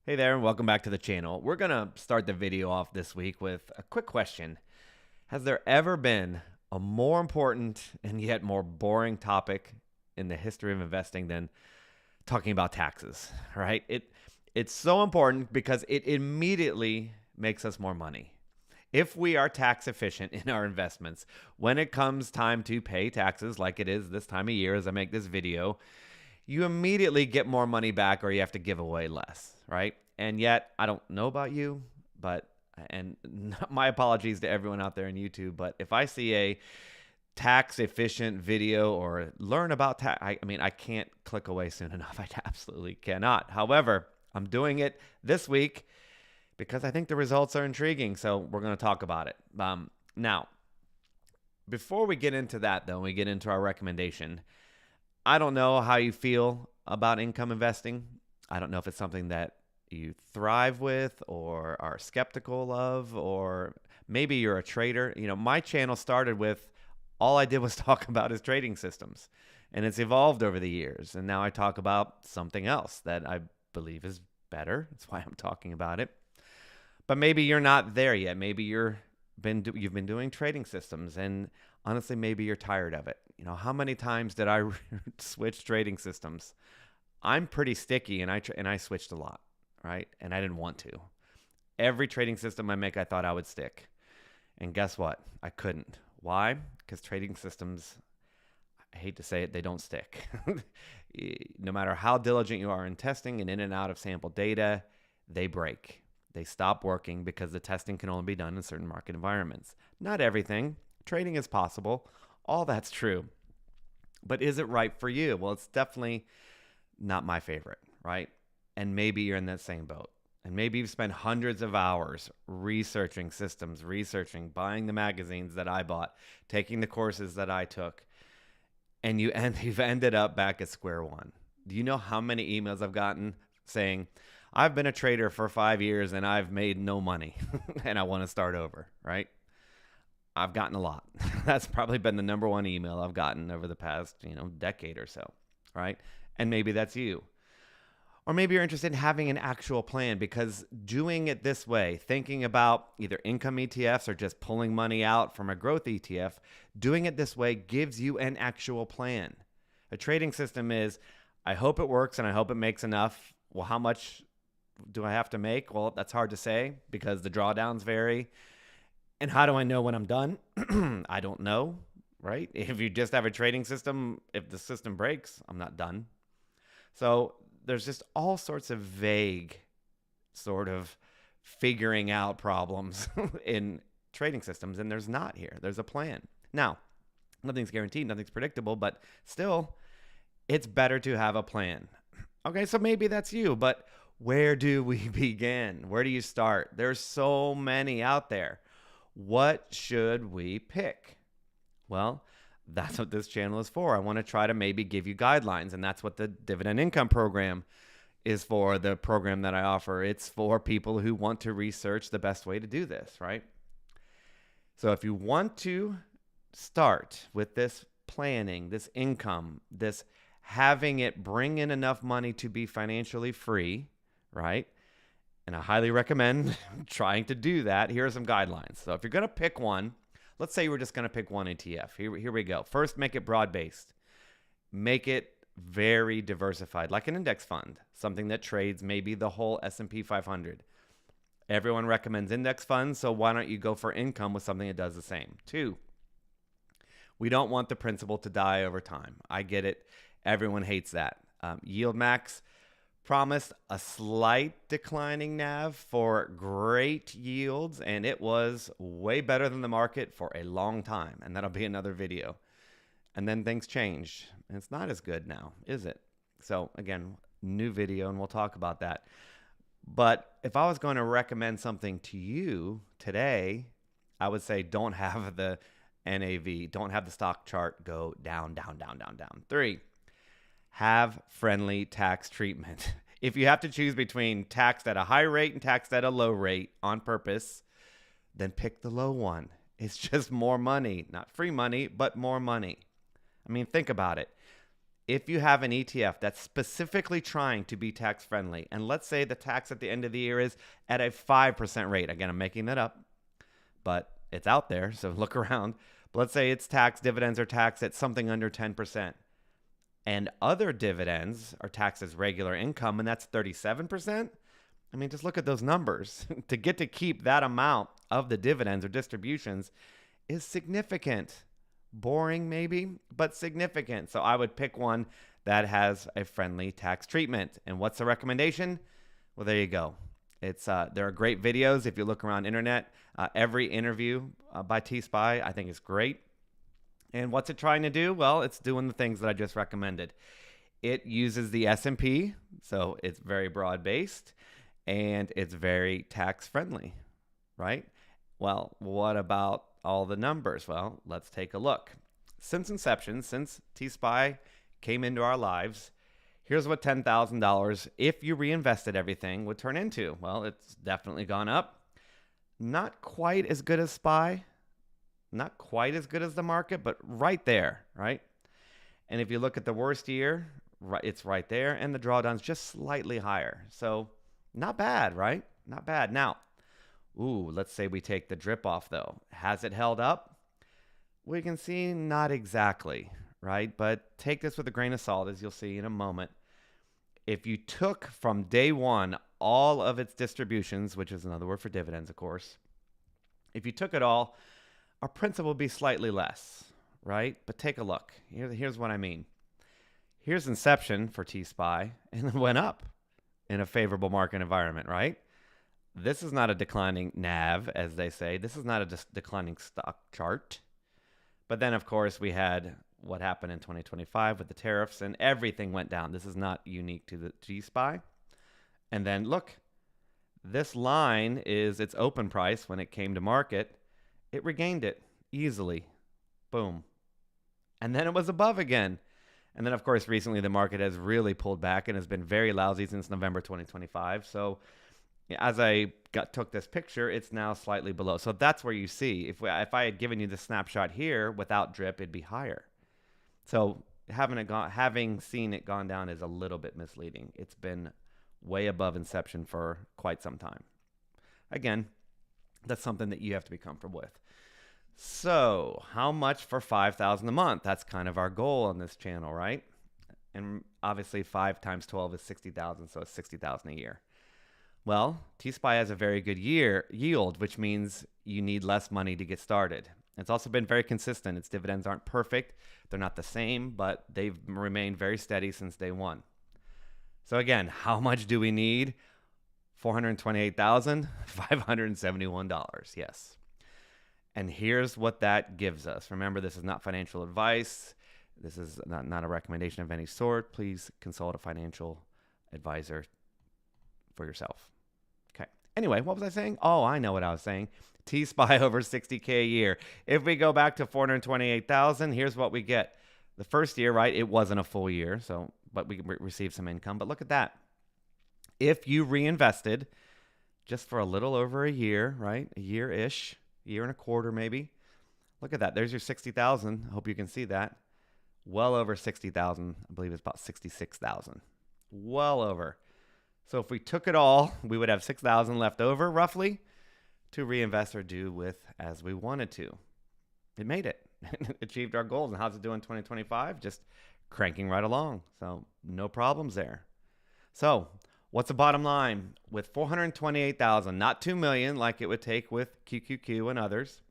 Hey there, and welcome back to the channel. We're going to start the video off this week with a quick question. Has there ever been a more important and yet more boring topic in the history of investing than talking about taxes, right? It's so important because it immediately makes us more money. If we are tax efficient in our investments, when it comes time to pay taxes like it is this time of year as I make this video, you immediately get more money back or you have to give away less, right? And yet, I don't know about you, but, and my apologies to everyone out there on YouTube, but if I see a tax efficient video or learn about tax, I can't click away soon enough. I absolutely cannot. However, I'm doing it this week because I think the results are intriguing. So we're going to talk about it. Now, before we get into that, though, we get into our recommendation. I don't know how you feel about income investing. I don't know if it's something that you thrive with or are skeptical of, or maybe you're a trader. You know, my channel started with all I did was talk about his trading systems, and it's evolved over the years. And now I talk about something else that I believe is better. That's why I'm talking about it. But maybe you're not there yet. Maybe you've been doing trading systems, and honestly, maybe you're tired of it. You know, how many times did I switch trading systems? I'm pretty sticky, and I switched a lot, right? And I didn't want to. Every trading system I make, I thought I would stick. And guess what? I couldn't. Why? Because trading systems, I hate to say it, they don't stick. No matter how diligent you are in testing and in and out of sample data, they break. They stop working because the testing can only be done in certain market environments. Not everything. Trading is possible. All that's true. But is it right for you? Well, it's definitely not my favorite, right? And maybe you're in that same boat. And maybe you've spent hundreds of hours researching systems, buying the magazines that I bought, taking the courses that I took, and you've ended up back at square one. Do you know how many emails I've gotten saying, I've been a trader for 5 years and I've made no money and I want to start over, right? I've gotten a lot. That's probably been the number one email I've gotten over the past, decade or so, right? And maybe that's you. Or maybe you're interested in having an actual plan, because doing it this way, thinking about either income ETFs or just pulling money out from a growth ETF, doing it this way gives you an actual plan. A trading system is, I hope it works and I hope it makes enough. Well, how much do I have to make? Well, that's hard to say because the drawdowns vary. And how do I know when I'm done? I don't know, right? If you just have a trading system, if the system breaks, I'm not done. So there's just all sorts of vague sort of figuring out problems in trading systems, and there's not here. There's a plan. Now, nothing's guaranteed, nothing's predictable, but still, it's better to have a plan. Okay, so maybe that's you, but where do we begin? Where do you start? There's so many out there. What should we pick? Well, that's what this channel is for. I want to try to maybe give you guidelines, and that's what the dividend income program is for, the program that I offer. It's for people who want to research the best way to do this, right? So if you want to start with this planning, this income, this having it bring in enough money to be financially free, right? And I highly recommend trying to do that. Here are some guidelines. So if you're going to pick one, let's say we're just going to pick one ETF. Here we go. First, make it broad-based. Make it very diversified, like an index fund, something that trades maybe the whole S&P 500. Everyone recommends index funds, so why don't you go for income with something that does the same? 2, we don't want the principal to die over time. I get it. Everyone hates that. Yield max promised a slight declining NAV for great yields, and it was way better than the market for a long time, and that'll be another video. And then things changed, and it's not as good now, is it? So again, new video, and we'll talk about that. But if I was going to recommend something to you today, I would say don't have the NAV, don't have the stock chart go down, down, down, down, down. 3, have friendly tax treatment. If you have to choose between taxed at a high rate and taxed at a low rate on purpose, then pick the low one. It's just more money, not free money, but more money. I mean, think about it. If you have an ETF that's specifically trying to be tax friendly, and let's say the tax at the end of the year is at a 5% rate, again, I'm making that up, but it's out there, so look around. But let's say it's tax dividends are taxed at something under 10%, and other dividends are taxed as regular income, and that's 37%. I mean, just look at those numbers. To get to keep that amount of the dividends or distributions is significant. Boring maybe, but significant. So I would pick one that has a friendly tax treatment. And what's the recommendation? Well, there you go. There are great videos if you look around internet. Every interview by T-Spy I think is great. And what's it trying to do? Well, it's doing the things that I just recommended. It uses the S&P, so it's very broad-based, and it's very tax-friendly, right? Well, what about all the numbers? Well, let's take a look. Since inception, since T-Spy came into our lives, here's what $10,000, if you reinvested everything, would turn into. Well, it's definitely gone up. Not quite as good as SPY, not quite as good as the market, but right there, right? And if you look at the worst year, it's right there, and the drawdown's just slightly higher. So not bad, right? Not bad. Now, let's say we take the drip off, though. Has it held up? We can see not exactly, right? But take this with a grain of salt, as you'll see in a moment. If you took from day one all of its distributions, which is another word for dividends, of course, if you took it all, our principal would be slightly less, right? But take a look. Here's what I mean. Here's inception for T-Spy, and it went up in a favorable market environment, right? This is not a declining NAV, as they say. This is not a declining stock chart. But then, of course, we had what happened in 2025 with the tariffs, and everything went down. This is not unique to the T-Spy. And then, look, this line is its open price when it came to market. It regained it easily. Boom. And then it was above again. And then, of course, recently the market has really pulled back and has been very lousy since November 2025. So as I took this picture, it's now slightly below. So that's where you see. If I had given you the snapshot here without drip, it'd be higher. So having seen it gone down is a little bit misleading. It's been way above inception for quite some time. Again, that's something that you have to be comfortable with. So how much for $5,000 a month? That's kind of our goal on this channel, right? And obviously 5 times 12 is 60,000, so it's 60,000 a year. Well, T-Spy has a very good yield, which means you need less money to get started. It's also been very consistent. Its dividends aren't perfect. They're not the same, but they've remained very steady since day one. So again, how much do we need? $428,571. Yes. And here's what that gives us. Remember, this is not financial advice. This is not a recommendation of any sort. Please consult a financial advisor for yourself. Okay. Anyway, what was I saying? Oh, I know what I was saying. T-Spy over 60K a year. If we go back to 428,000, here's what we get. The first year, right, it wasn't a full year, but we received some income. But look at that. If you reinvested just for a little over a year, right, a year-ish, year and a quarter maybe, look at that. There's your 60,000. I hope you can see that. Well over 60,000. I believe it's about 66,000. Well over. So if we took it all, we would have 6,000 left over, roughly, to reinvest or do with as we wanted to. It made it. Achieved our goals. And how's it doing in 2025? Just cranking right along. So no problems there. So what's the bottom line? With 428,000, not 2 million like it would take with QQQ and others.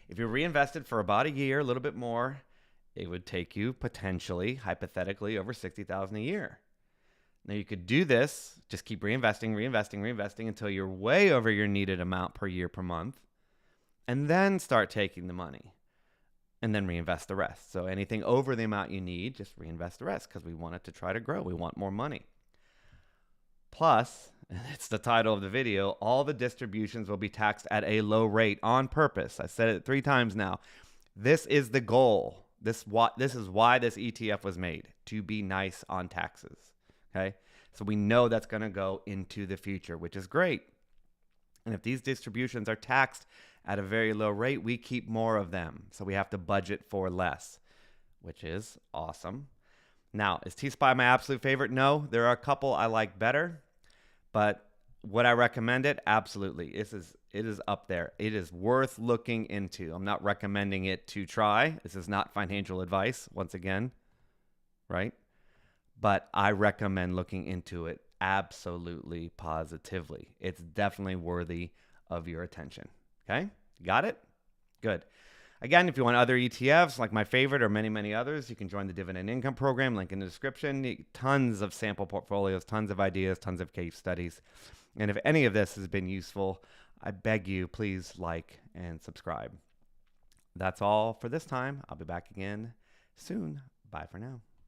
If you reinvested for about a year, a little bit more, it would take you potentially, hypothetically, over 60,000 a year. Now you could do this, just keep reinvesting until you're way over your needed amount per year per month, and then start taking the money and then reinvest the rest. So anything over the amount you need, just reinvest the rest because we want it to try to grow. We want more money. Plus, and it's the title of the video, all the distributions will be taxed at a low rate on purpose. I said it 3 times now. This is the goal. This is why this ETF was made, to be nice on taxes. Okay, so we know that's going to go into the future, which is great. And if these distributions are taxed at a very low rate, we keep more of them. So we have to budget for less. which is awesome. Now, is T-SPY my absolute favorite? No, there are a couple I like better, but would I recommend it? Absolutely. It is up there. It is worth looking into. I'm not recommending it to try. This is not financial advice, once again, right? But I recommend looking into it absolutely, positively. It's definitely worthy of your attention. Okay? Got it? Good. Again, if you want other ETFs like my favorite or many, many others, you can join the Dividend Income Program. Link in the description. Tons of sample portfolios, tons of ideas, tons of case studies. And if any of this has been useful, I beg you, please like and subscribe. That's all for this time. I'll be back again soon. Bye for now.